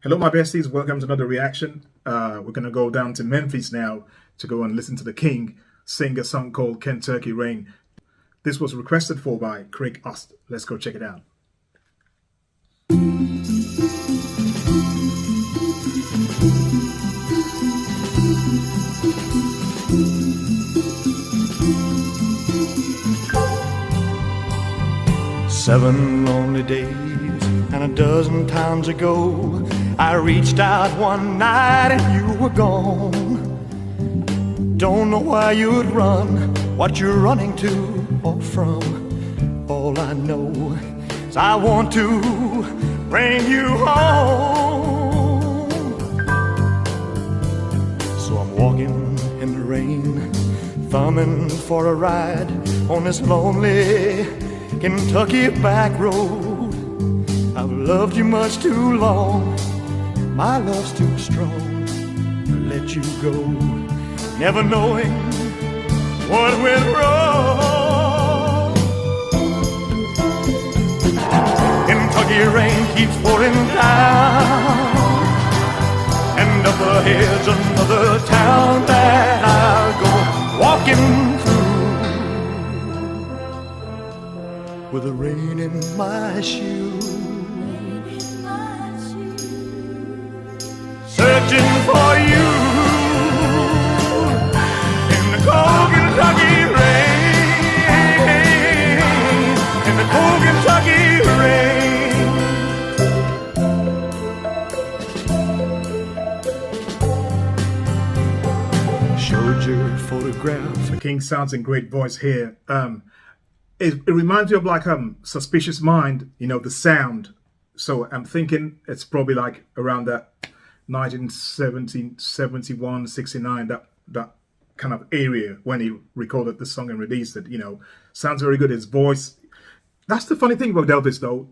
Hello, my besties. Welcome to another reaction. We're going to go down to Memphis now to go and listen to the King sing a song called Kentucky Rain. This was requested for by Craig Ost. Let's go check it out. Seven lonely days and a dozen times ago, I reached out one night and you were gone. Don't know why you'd run, what you're running to or from. All I know is I want to bring you home. So I'm walking in the rain, thumbing for a ride on this lonely Kentucky back road. I've loved you much too long, my love's too strong to let you go, never knowing what went wrong. Kentucky rain keeps pouring down, and up ahead's another town that I'll go walking through with the rain in my shoes, searching for you in the cold Kentucky rain, in the cold Kentucky rain. Showed your photograph. The King sounds in great voice here. It reminds me of like Suspicious Mind, you know, the sound. So I'm thinking it's probably like around that 1970, 71, 69, that kind of area when he recorded the song and released it. You know, sounds very good. His voice. That's the funny thing about Elvis, though.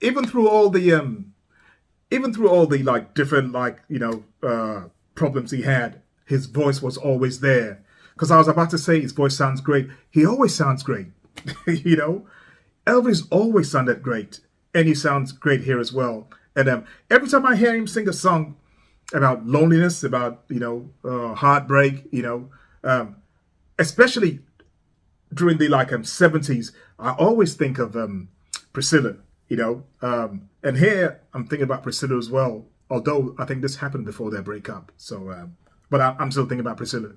Even through all the like different problems he had, his voice was always there. Because I was about to say his voice sounds great. He always sounds great. You know, Elvis always sounded great, and he sounds great here as well. And every time I hear him sing a song about loneliness, about heartbreak, especially during the 70s, I always think of Priscilla, and here I'm thinking about Priscilla as well. Although I think this happened before their breakup, so but I'm still thinking about Priscilla.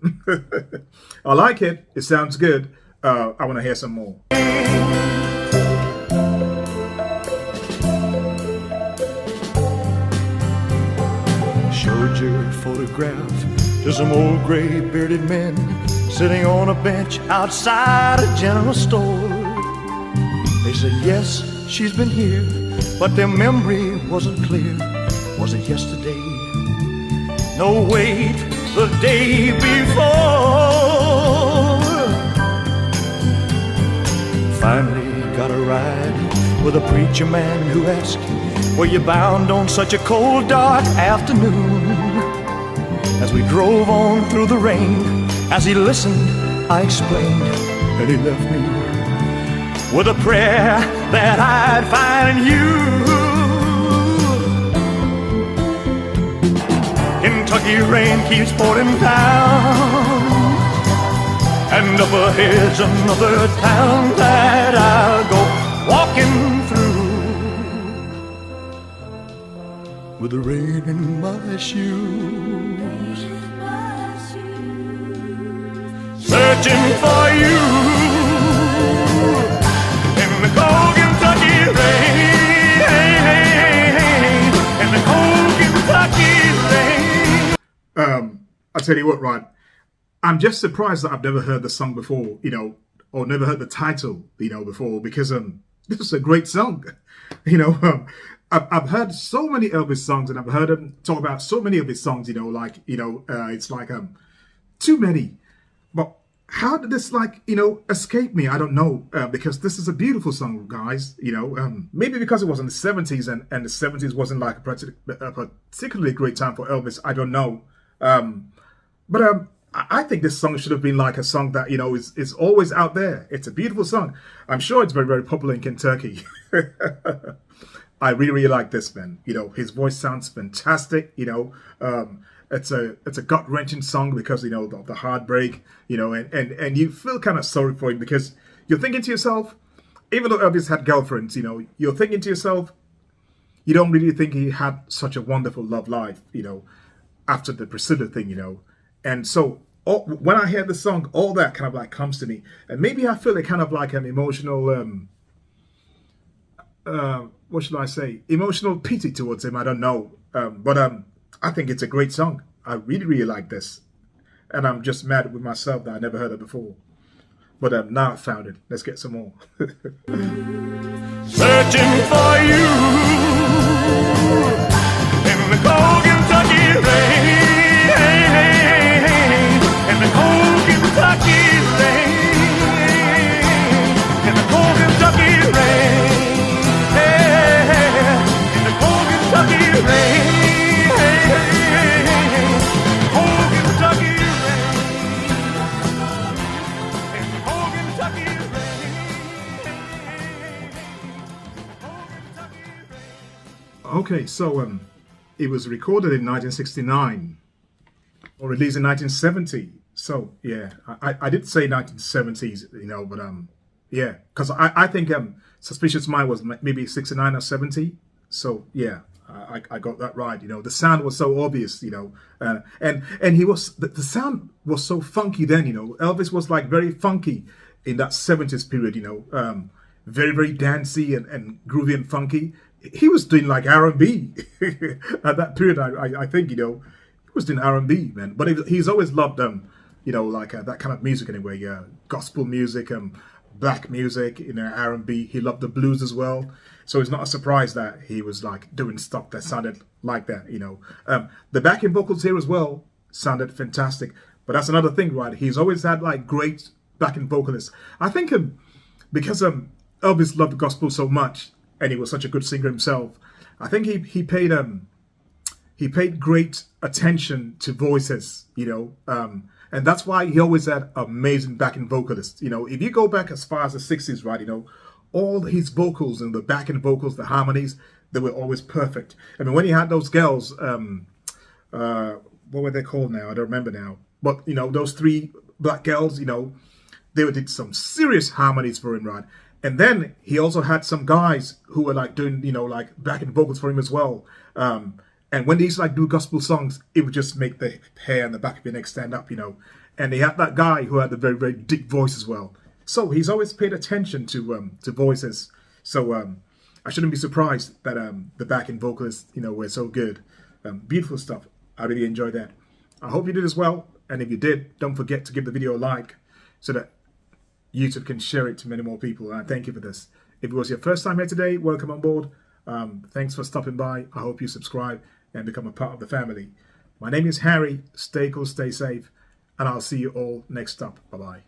I like it. It sounds good. I want to hear some more. Showed your photograph to some old gray bearded men sitting on a bench outside a general store. They said, yes, she's been here, but their memory wasn't clear. Was it yesterday? No, wait, the day before. Finally got a ride with a preacher man who asked, were you bound on such a cold, dark afternoon? As we drove on through the rain, as he listened, I explained, and he left me with a prayer that I'd find you. Kentucky rain keeps pouring down, and up ahead's another town that I'll go walking through with the rain in my shoes, searching for you in the cold Kentucky rain, in the cold Kentucky rain. I'll tell you what, right? I'm just surprised that I've never heard the song before, or never heard the title, before, because this is a great song. I've heard so many Elvis songs, and I've heard him talk about so many of his songs, it's like too many. But how did this escape me? I don't know, because this is a beautiful song, guys. Maybe because it was in the 70s, and the 70s wasn't like a particularly great time for Elvis. I don't know, but I think this song should have been like a song that, is always out there. It's a beautiful song. I'm sure it's very, very popular in Kentucky. I really, really like this, man. You know, his voice sounds fantastic. You know, it's a gut-wrenching song because, you know, the heartbreak, you know, and you feel kind of sorry for him because you're thinking to yourself, even though Elvis had girlfriends, you know, you're thinking to yourself, you don't really think he had such a wonderful love life, you know, after the Priscilla thing, you know. And so when I hear the song, all that kind of like comes to me. And maybe I feel it kind of like an emotional, what should I say? Emotional pity towards him. I don't know. But I think it's a great song. I really, really like this. And I'm just mad with myself that I never heard it before. But now I found it. Let's get some more. Searching for you in the cold Kentucky rain, in the cold Kentucky rain, in the cold Kentucky rain, in the cold Kentucky rain, cold Kentucky rain, in the cold Kentucky rain. Okay, so it was recorded in 1969 or released in 1970. So yeah, I did say 1970s, you know, but yeah, because I think Suspicious Mind was maybe 69 or 70. So yeah, I got that right. You know, the sound was so obvious, you know, and he was the sound was so funky then. You know, Elvis was like very funky in that 70s period. You know, very, very dancey and groovy and funky. He was doing like R&B at that period. I think, you know, he was doing R&B, man. But he's always loved you know, like that kind of music anyway. Gospel music, black music, you know, R&B. He loved the blues as well. So it's not a surprise that he was like doing stuff that sounded like that, you know. The backing vocals here as well sounded fantastic. But that's another thing, right? He's always had like great backing vocalists. I think because Elvis loved gospel so much, and he was such a good singer himself, I think he paid great attention to voices, you know, and that's why he always had amazing backing vocalists. You know, if you go back as far as the 60s, right, you know, all his vocals and the backing vocals, the harmonies, they were always perfect. I mean, when he had those girls, what were they called now? I don't remember now. But, you know, those three black girls, you know, they did some serious harmonies for him, right? And then he also had some guys who were like doing, you know, like backing vocals for him as well. And when these like do gospel songs, it would just make the hair on the back of your neck stand up, you know. And he had that guy who had a very, very deep voice as well. So he's always paid attention to voices. So I shouldn't be surprised that the backing vocalists, you know, were so good. Beautiful stuff. I really enjoyed that. I hope you did as well. And if you did, don't forget to give the video a like so that YouTube can share it to many more people. And I thank you for this. If it was your first time here today, welcome on board. Thanks for stopping by. I hope you subscribe and become a part of the family. My name is Harry. Stay cool, stay safe, and I'll see you all next up. Bye-bye.